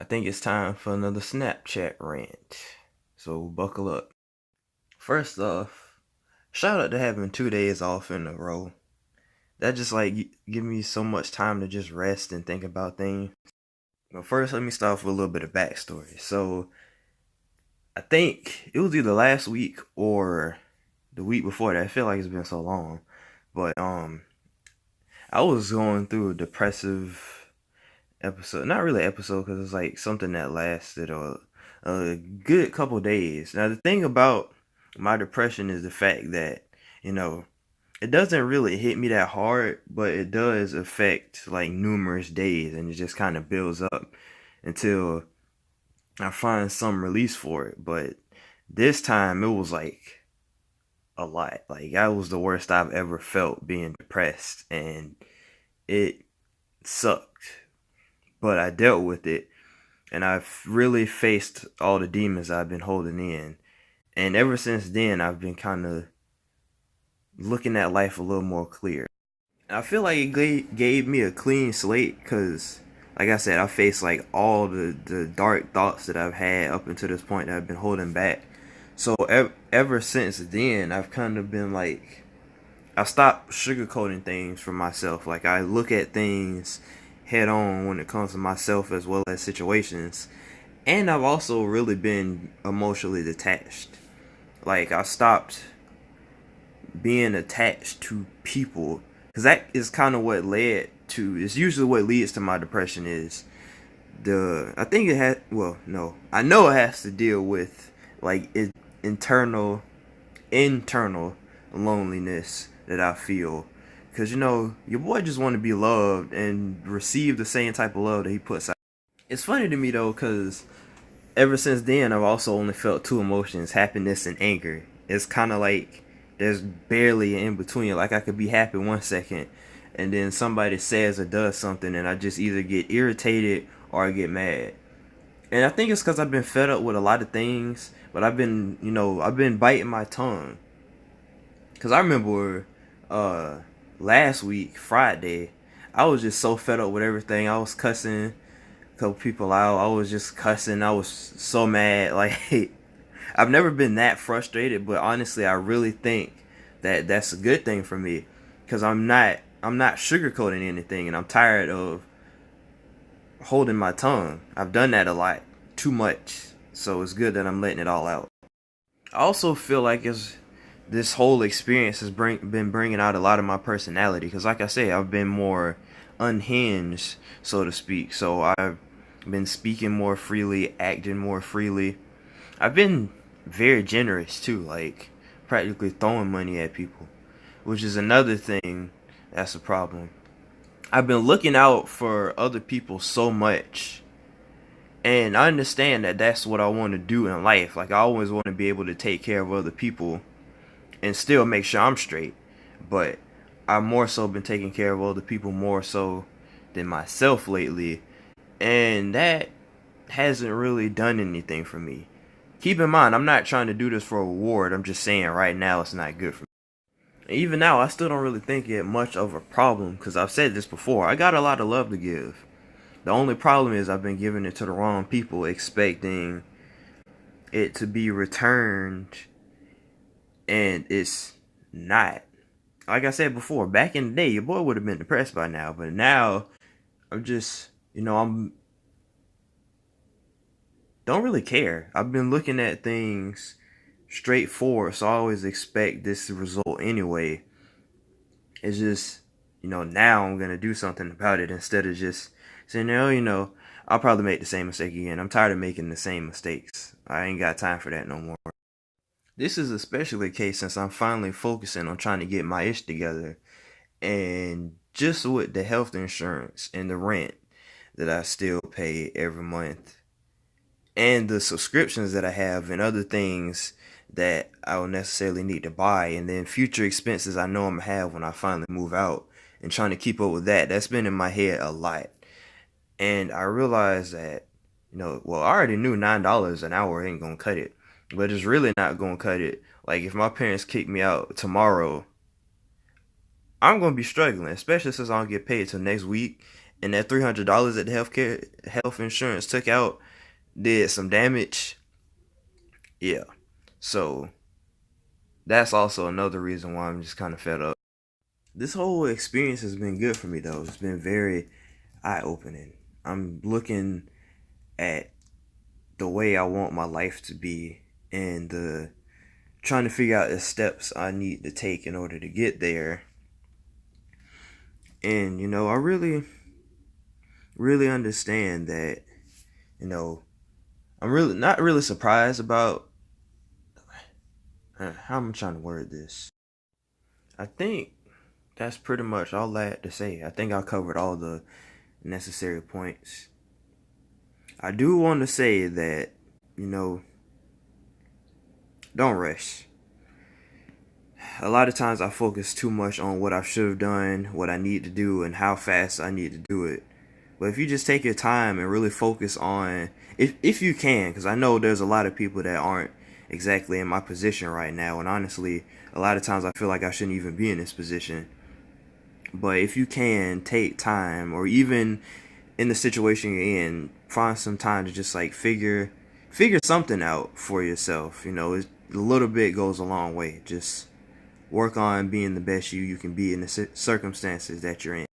I think it's time for another Snapchat rant. So buckle up. First off, shout out to having 2 days off in a row. That just give me so much time to just rest and think about things. But first, let me start off with a little bit of backstory. So I think it was either last week or the week before that. I feel like it's been so long. But I was going through a depressive episode. Not really episode because it's like something that lasted a good couple days. Now the thing about my depression is the fact that you know it doesn't really hit me that hard, but it does affect like numerous days, and it just kind of builds up until I find some release for it. But this time it was like a lot. Like that was the worst I've ever felt being depressed, and it sucked. But I dealt with it, and I've really faced all the demons I've been holding in. And ever since then, I've been kind of looking at life a little more clear. And I feel like it gave me a clean slate because, like I said, I faced like all the dark thoughts that I've had up until this point that I've been holding back. So ever since then, I've kind of been like, I stopped sugarcoating things for myself. Like I look at things head on when it comes to myself as well as situations. And I've also really been emotionally detached. Like I stopped being attached to people because that is kind of what led to. It's usually what leads to my depression is the. I think it had. Well, no, I know it has to deal with like internal internal loneliness that I feel. Cause your boy just want to be loved and receive the same type of love that he puts out. It's funny to me though, cause ever since then I've also only felt two emotions: happiness and anger. It's kind of like there's barely an in between. Like I could be happy 1 second, and then somebody says or does something, and I just either get irritated or I get mad. And I think it's because I've been fed up with a lot of things, but I've been biting my tongue. Cause I remember last week, Friday, I was just so fed up with everything. I was cussing a couple people out. I was just cussing. I was so mad. Like I've never been that frustrated, but honestly, I really think that that's a good thing for me, cause I'm not sugarcoating anything, and I'm tired of holding my tongue. I've done that a lot, too much. So it's good that I'm letting it all out. I also feel like it's this whole experience has been bringing out a lot of my personality because, like I say, I've been more unhinged, so to speak. So I've been speaking more freely, acting more freely. I've been very generous too, like practically throwing money at people, which is another thing that's a problem. I've been looking out for other people so much, and I understand that that's what I want to do in life. Like I always want to be able to take care of other people and still make sure I'm straight. But I've more so been taking care of other people more so than myself lately, and that hasn't really done anything for me. Keep in mind, I'm not trying to do this for a reward. I'm just saying right now it's not good for me. Even now, I still don't really think it much of a problem because I've said this before. I got a lot of love to give. The only problem is I've been giving it to the wrong people, expecting it to be returned, and it's not. Like I said before, back in the day, your boy would have been depressed by now, but now I'm just, I'm don't really care. I've been looking at things straightforward, so I always expect this result anyway. It's just, now I'm gonna do something about it instead of just saying, oh, I'll probably make the same mistake again. I'm tired of making the same mistakes. I ain't got time for that no more. This is especially the case since I'm finally focusing on trying to get my ish together, and just with the health insurance and the rent that I still pay every month, and the subscriptions that I have and other things that I will necessarily need to buy, and then future expenses I know I'm gonna have when I finally move out, and trying to keep up with that's been in my head a lot. And I realized that, well, I already knew $9 an hour ain't gonna cut it, but it's really not gonna cut it. Like if my parents kick me out tomorrow, I'm gonna be struggling, especially since I don't get paid till next week, and that $300 that the health insurance took out did some damage, yeah. So that's also another reason why I'm just kind of fed up. This whole experience has been good for me though. It's been very eye opening. I'm looking at the way I want my life to be and trying to figure out the steps I need to take in order to get there. And I really understand that, you know, I'm really not really surprised about how I'm trying to word this. I think that's pretty much all I had to say. I think I covered all the necessary points. I do want to say that, you know, don't rush. A lot of times I focus too much on what I should have done, what I need to do, and how fast I need to do it. But if you just take your time and really focus on, if you can, because I know there's a lot of people that aren't exactly in my position right now, and honestly, a lot of times I feel like I shouldn't even be in this position. But if you can take time, or even in the situation you're in, find some time to just like figure something out for yourself. A little bit goes a long way. Just work on being the best you can be in the circumstances that you're in.